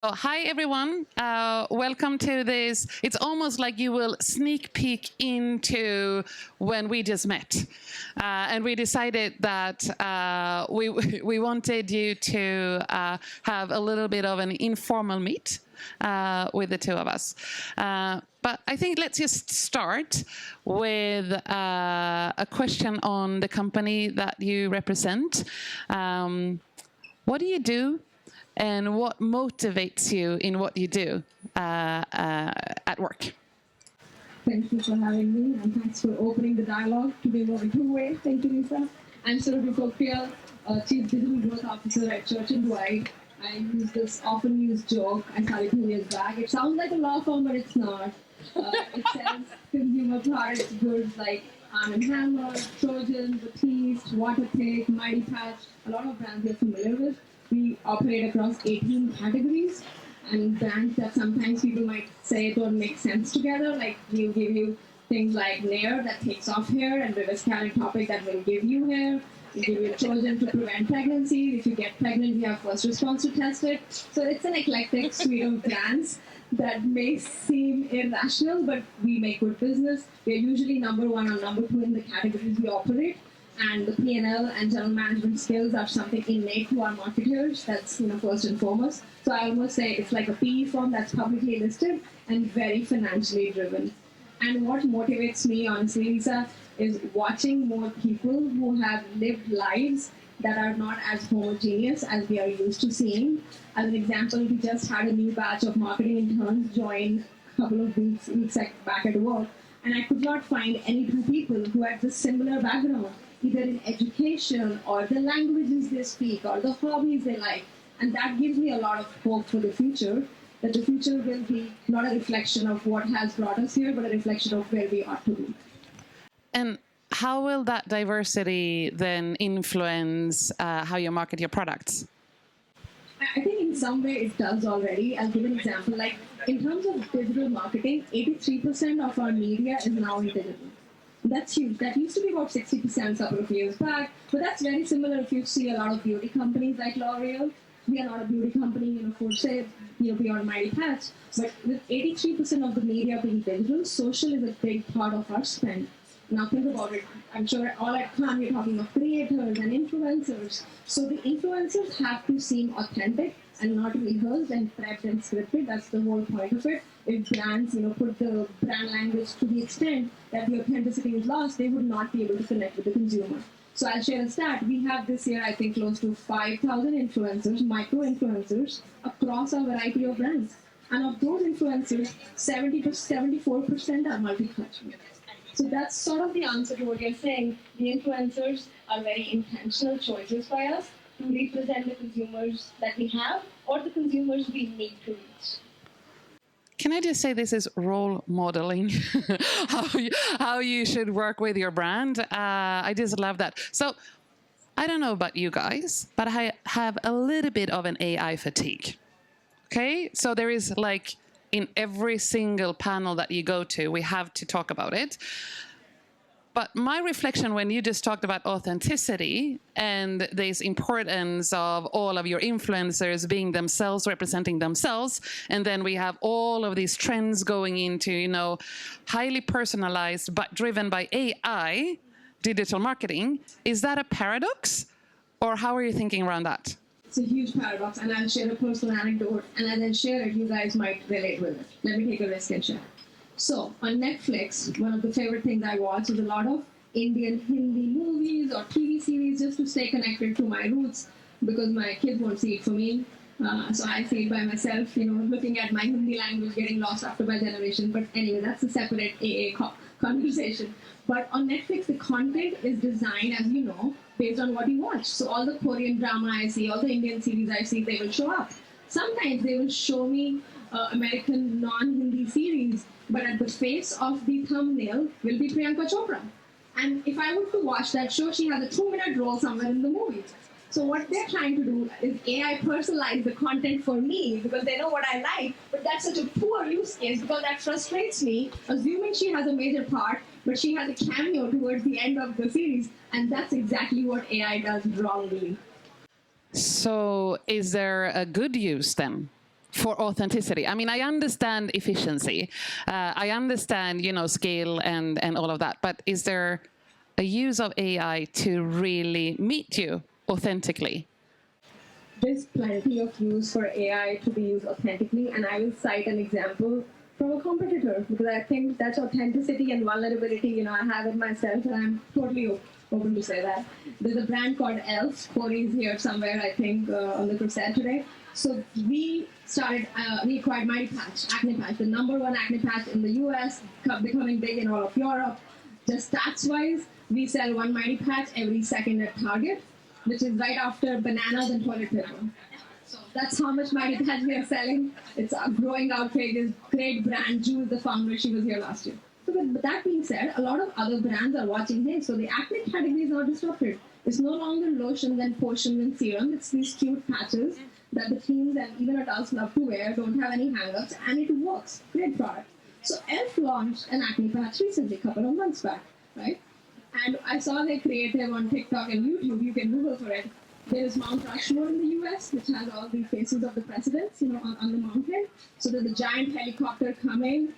Hi everyone, welcome to this. It's almost like you will sneak peek into when we just met. And we decided that we wanted you to have a little bit of an informal meet with the two of us. But I think let's just start with a question on the company that you represent. What do you do? And what motivates you in what you do at work? Thank you for having me, and thanks for opening the dialogue to be more two-way. Thank you, Lisa. I'm Surabhi Pokhriyal, Chief Digital Growth Officer at Church and Dwight. I use this often used joke. I started 2 years back. It sounds like a law firm, but it's not. It sells consumer products, goods like Arm & Hammer, Trojan, Batiste, Waterpik, Mighty Patch, a lot of brands you're familiar with. We operate across 18 categories and brands that sometimes people might say don't make sense together. Like we'll give you things like Nair that takes off hair and Reverse Topic that will give you hair. We give you Trojan to prevent pregnancy. If you get pregnant, we have first response to test it. So it's an eclectic suite of brands that may seem irrational, but we make good business. We're usually number one or number two in the categories we operate. And the P&L and general management skills are something innate to our marketers. That's first and foremost. So I almost say it's like a PE firm that's publicly listed and very financially driven. And what motivates me, honestly, Lisa, is watching more people who have lived lives that are not as homogeneous as we are used to seeing. As an example, we just had a new batch of marketing interns join a couple of weeks back at work, and I could not find any two people who had this similar background, either in education or the languages they speak or the hobbies they like. And that gives me a lot of hope for the future, that the future will be not a reflection of what has brought us here, but a reflection of where we ought to be. And how will that diversity then influence how you market your products? I think in some way it does already. I'll give an example. Like in terms of digital marketing, 83% of our media is now in digital. That's huge. That used to be about 60% a couple of years back, but that's very similar if you see a lot of beauty companies like L'Oreal. We are not a beauty company, for say, beyond Mighty Patch, but with 83% of the media being digital, social is a big part of our spend. Now think about it. I'm sure all at time you're talking of creators and influencers. So the influencers have to seem authentic and not rehearsed and prepped and scripted. That's the whole point of it. If brands, put the brand language to the extent that the authenticity is lost, they would not be able to connect with the consumer. So I'll share a stat. We have this year, I think, close to 5,000 influencers, micro-influencers, across a variety of brands. And of those influencers, 70 to 74% are multicultural. So that's sort of the answer to what you're saying. The influencers are very intentional choices by us to represent the consumers that we have or the consumers we need to reach. Can I just say this is role modeling, how you should work with your brand? I just love that. So I don't know about you guys, but I have a little bit of an AI fatigue. Okay, so there is like in every single panel that you go to, we have to talk about it. But my reflection when you just talked about authenticity and this importance of all of your influencers being themselves, representing themselves, and then we have all of these trends going into, highly personalized but driven by AI, digital marketing, is that a paradox? Or how are you thinking around that? It's a huge paradox, and I'll share a personal anecdote, and as I share it, you guys might relate with it. Let me take a risk and share. So, on Netflix, one of the favorite things I watch is a lot of Indian Hindi movies or TV series just to stay connected to my roots because my kids won't see it for me. So I see it by myself, looking at my Hindi language getting lost after my generation. But anyway, that's a separate conversation. But on Netflix, the content is designed, as you know, based on what you watch. So all the Korean drama I see, all the Indian series I see, they will show up. Sometimes they will show me American non-Hindi series, but at the face of the thumbnail will be Priyanka Chopra. And if I were to watch that show, she has a 2-minute role somewhere in the movie. So what they're trying to do is AI personalize the content for me because they know what I like, but that's such a poor use case because that frustrates me, assuming she has a major part, but she has a cameo towards the end of the series, and that's exactly what AI does wrongly. So is there a good use then for authenticity? I mean, I understand efficiency. I understand, scale and all of that. But is there a use of AI to really meet you authentically? There's plenty of use for AI to be used authentically, and I will cite an example from a competitor because I think that's authenticity and vulnerability. I have it myself, and I'm totally open to say that. There's a brand called Elf. Corey is here somewhere, I think, on the crusade today. So we acquired Mighty Patch, acne patch, the #1 acne patch in the US, becoming big in all of Europe. Just stats-wise, we sell one Mighty Patch every second at Target, which is right after bananas and toilet paper. So that's how much Mighty Patch we are selling. It's growing outrageous, great brand. Jules, the founder, she was here last year. So with that being said, a lot of other brands are watching this. So the acne category is not disrupted. It's no longer lotions and potions and serum. It's these cute patches that the teens and even adults love to wear, don't have any hang-ups, and it works. Great product. So Elf launched an acne patch recently, a couple of months back, right? And I saw their creative on TikTok and YouTube. You can Google for it. There is Mount Rushmore in the US, which has all the faces of the presidents, on the mountain. So there's a giant helicopter coming,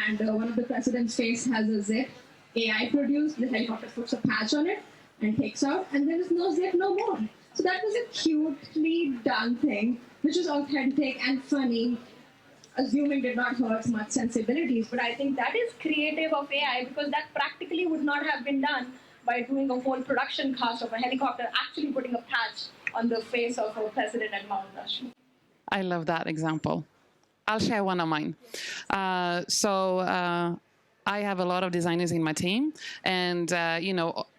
and one of the president's face has a zip. AI produced. The helicopter puts a patch on it and takes out, and there is no zip no more. So that was a cutely done thing, which was authentic and funny, assuming did not hurt much sensibilities. But I think that is creative of AI, because that practically would not have been done by doing a whole production cast of a helicopter actually putting a patch on the face of a president at Mount Rushmore. I love that example. I'll share one of mine. I have a lot of designers in my team, and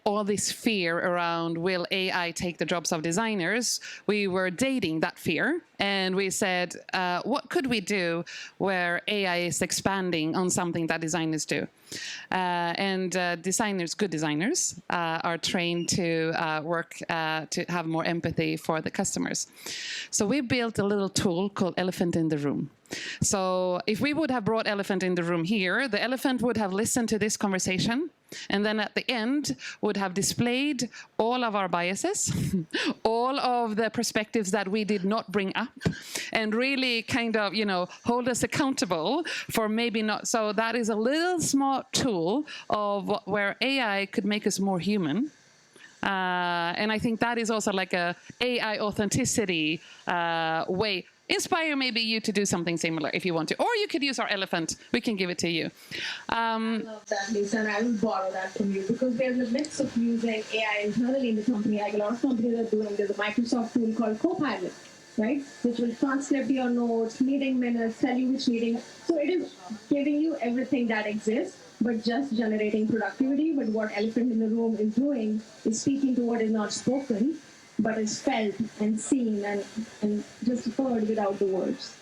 all this fear around will AI take the jobs of designers. We were dating that fear, and we said, what could we do where AI is expanding on something that designers do? Designers, good designers, are trained to work to have more empathy for the customers. So we built a little tool called Elephant in the Room. So if we would have brought Elephant in the Room here, the elephant would have listened to this conversation, and then at the end would have displayed all of our biases, all of the perspectives that we did not bring up, and really kind of, hold us accountable for maybe not. So that is a little smart tool of where AI could make us more human. And I think that is also like a AI authenticity way. Inspire maybe you to do something similar if you want to. Or you could use our elephant. We can give it to you. I love that, Lisa, and I will borrow that from you, because there's a mix of using AI internally in the company, like a lot of companies are doing. There's a Microsoft tool called Copilot, right? Which will transcribe your notes, meeting minutes, tell you which meeting. So it is giving you everything that exists, but just generating productivity. But what Elephant in the Room is doing is speaking to what is not spoken, but is felt and seen and just heard without the words.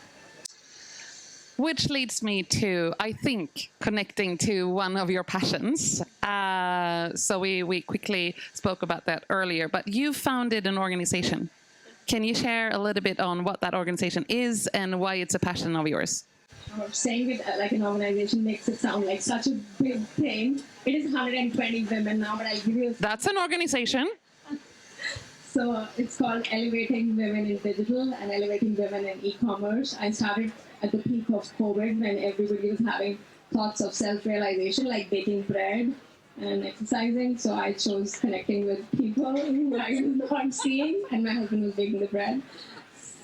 Which leads me to, I think, connecting to one of your passions. So we quickly spoke about that earlier, but you founded an organization. Can you share a little bit on what that organization is and why it's a passion of yours? Saying it like an organization makes it sound like such a big thing. It is 120 women now, but I'll give you... That's an organization. So it's called Elevating Women in Digital and Elevating Women in E-commerce. I started at the peak of COVID when everybody was having thoughts of self-realization, like baking bread and exercising. So I chose connecting with people who I was not seeing, and my husband was baking the bread.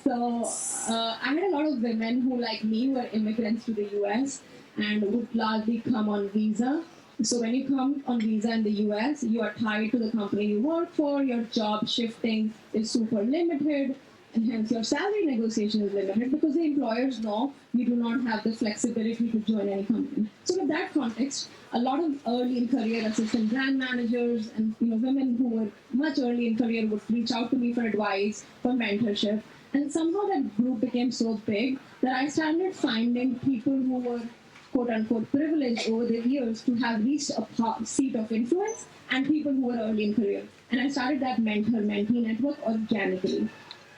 So I had a lot of women who, like me, were immigrants to the US and would largely come on visa. So when you come on visa in the US, you are tied to the company you work for, your job shifting is super limited, and hence your salary negotiation is limited because the employers know you do not have the flexibility to join any company. So with that context, a lot of early in career assistant brand managers and women who were much early in career would reach out to me for advice, for mentorship. And somehow that group became so big that I started finding people who were quote-unquote privileged over the years to have reached a seat of influence, and people who were early in career. And I started that mentor-mentee network organically.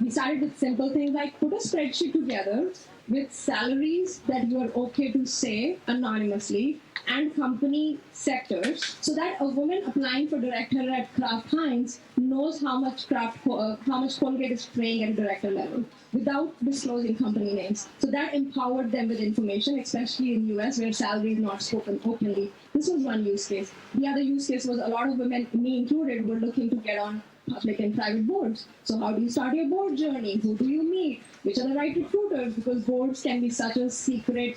We started with simple things like put a spreadsheet together with salaries that you are okay to say anonymously and company sectors, so that a woman applying for director at Kraft Heinz knows how much Colgate is paying at director level without disclosing company names. So that empowered them with information, especially in US where salary is not spoken openly. This was one use case. The other use case was a lot of women, me included, were looking to get on public and private boards. So how do you start your board journey? Who do you meet? Which are the right recruiters? Because boards can be such a secret,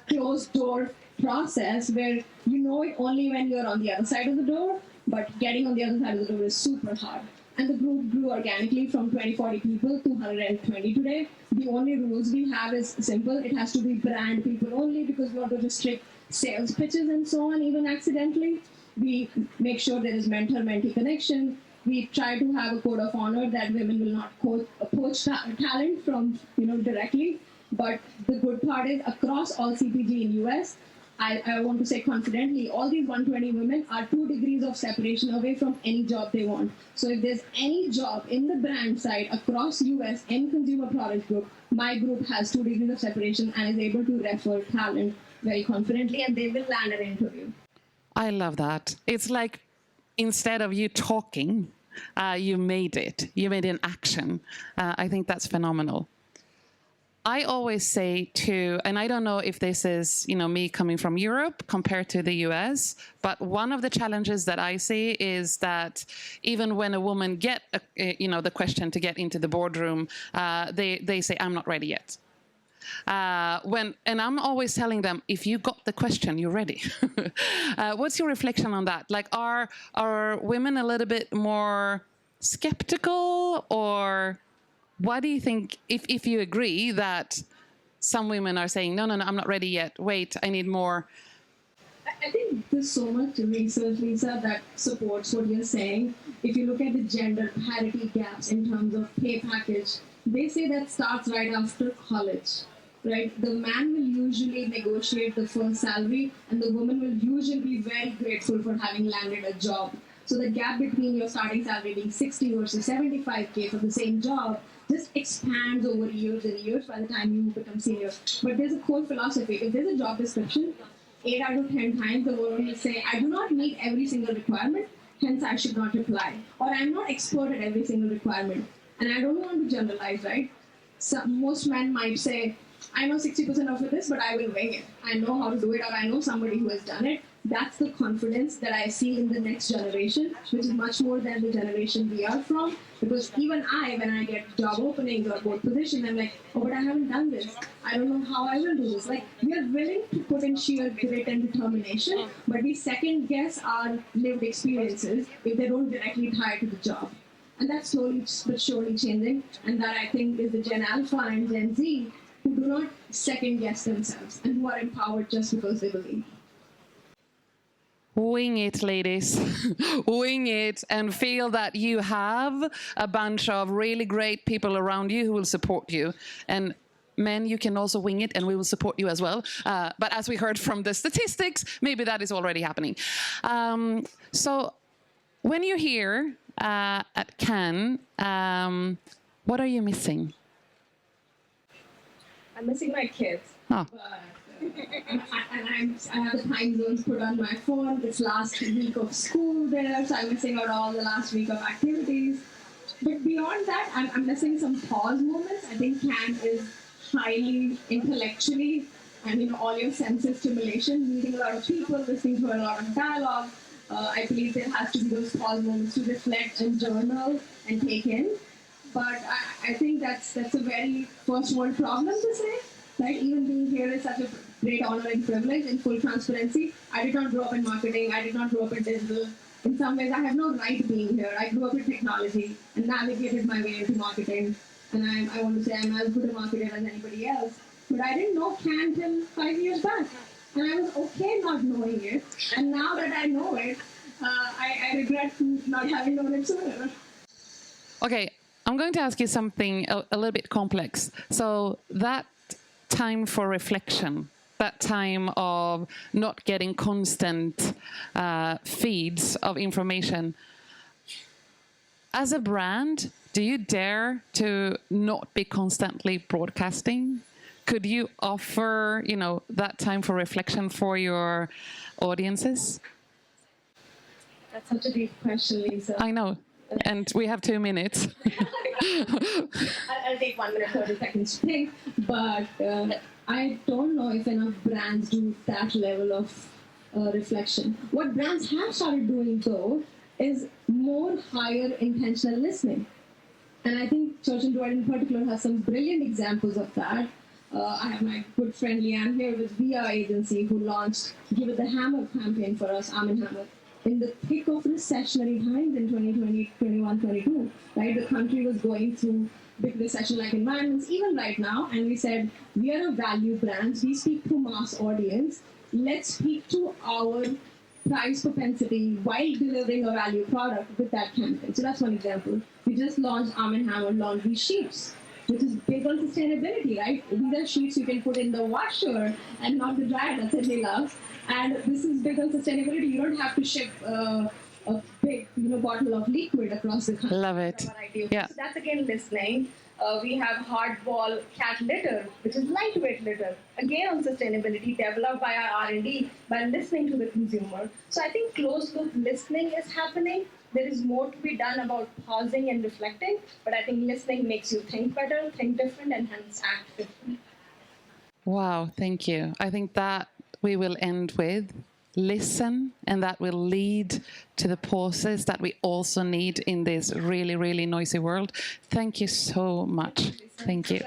closed door process where you know it only when you're on the other side of the door, but getting on the other side of the door is super hard. And the group grew organically from 20-40 people to 120 today. The only rules we have is simple. It has to be brand people only because we want to restrict sales pitches and so on, even accidentally. We make sure there is mentor-mentee connection. We try to have a code of honor that women will not poach talent from, directly. But the good part is across all CPG in US, I want to say confidently, all these 120 women are 2 degrees of separation away from any job they want. So if there's any job in the brand side across US in consumer product group, my group has 2 degrees of separation and is able to refer talent very confidently, and they will land an interview. I love that. It's like instead of you talking, you made it. You made an action. I think that's phenomenal. I always say and I don't know if this is, me coming from Europe compared to the US, but one of the challenges that I see is that even when a woman get, the question to get into the boardroom, they say, I'm not ready yet. And I'm always telling them, if you got the question, you're ready. What's your reflection on that? Like, are women a little bit more skeptical, or what do you think, if you agree that some women are saying, no, I'm not ready yet, wait, I need more? I think there's so much research, Lisa, that supports what you're saying. If you look at the gender parity gaps in terms of pay package, they say that starts right after college, right? The man will usually negotiate the first salary, and the woman will usually be very grateful for having landed a job. So the gap between your starting salary being 60 versus 75K for the same job just expands over years and years by the time you become senior. But there's a core philosophy. If there's a job description, 8 out of 10 times the woman will say, I do not meet every single requirement, hence I should not apply. Or I'm not expert at every single requirement. And I don't want to generalize, right? So most men might say, I know 60% of this, but I will wing it. I know how to do it, or I know somebody who has done it. That's the confidence that I see in the next generation, which is much more than the generation we are from. Because even when I get job openings or board positions, I'm like, oh, but I haven't done this. I don't know how I will do this. Like, we are willing to put in sheer grit and determination, but we second guess our lived experiences if they don't directly tie to the job. And that's slowly but surely changing. And that, I think, is the Gen Alpha and Gen Z who do not second guess themselves and who are empowered just because they believe. Wing it, ladies. Wing it, and feel that you have a bunch of really great people around you who will support you. And men, you can also wing it, and we will support you as well. But as we heard from the statistics, maybe that is already happening. So when you're here at Cannes, what are you missing? I'm missing my kids. Oh. And I have the time zones put on my phone. It's last week of school there, so I'm missing out all the last week of activities. But beyond that, I'm missing some pause moments. I think Cannes is highly intellectually and all your senses stimulation, meeting a lot of people, listening to a lot of dialogue. I believe there has to be those pause moments to reflect and journal and take in. But I think that's a very first world problem to say. Right? Even being here is such a great honor and privilege. In full transparency, I did not grow up in marketing. I did not grow up in digital. In some ways, I have no right being here. I grew up in technology and navigated my way into marketing. And I want to say I'm as good a marketer as anybody else. But I didn't know Cannes till 5 years back. And I was okay not knowing it. And now that I know it, I regret not having known it sooner. Okay, I'm going to ask you something a little bit complex. So that time for reflection, that time of not getting constant feeds of information. As a brand, do you dare to not be constantly broadcasting? could you offer, that time for reflection for your audiences? That's such a deep question, Lisa. I know. And we have 2 minutes. I'll take 1 minute, 30 seconds to think. But I don't know if enough brands do that level of reflection. What brands have started doing, though, is more higher intentional listening. And I think Church & Dwight in particular has some brilliant examples of that. I have my good friend Leanne here with VR Agency, who launched Give It the Hammer campaign for us, Arm & Hammer, in the thick of recessionary times in 2020, 21, 22. Right? The country was going through big recession-like environments, even right now, and we said, we are a value brand, we speak to mass audience, let's speak to our price propensity while delivering a value product with that campaign. So that's one example. We just launched Arm & Hammer laundry sheets, which is big on sustainability, right? These are sheets you can put in the washer and not the dryer that Sydney loves. And this is big on sustainability. You don't have to ship a big bottle of liquid across the country. Love it. Yeah. So that's again listening. We have hardball cat litter, which is lightweight litter, again on sustainability, developed by our R&D by listening to the consumer. So I think closed loop listening is happening. There is more to be done about pausing and reflecting, but I think listening makes you think better, think different, and hence act different. Wow, thank you. I think that we will end with listen, and that will lead to the pauses that we also need in this really, really noisy world. Thank you so much. Thank you.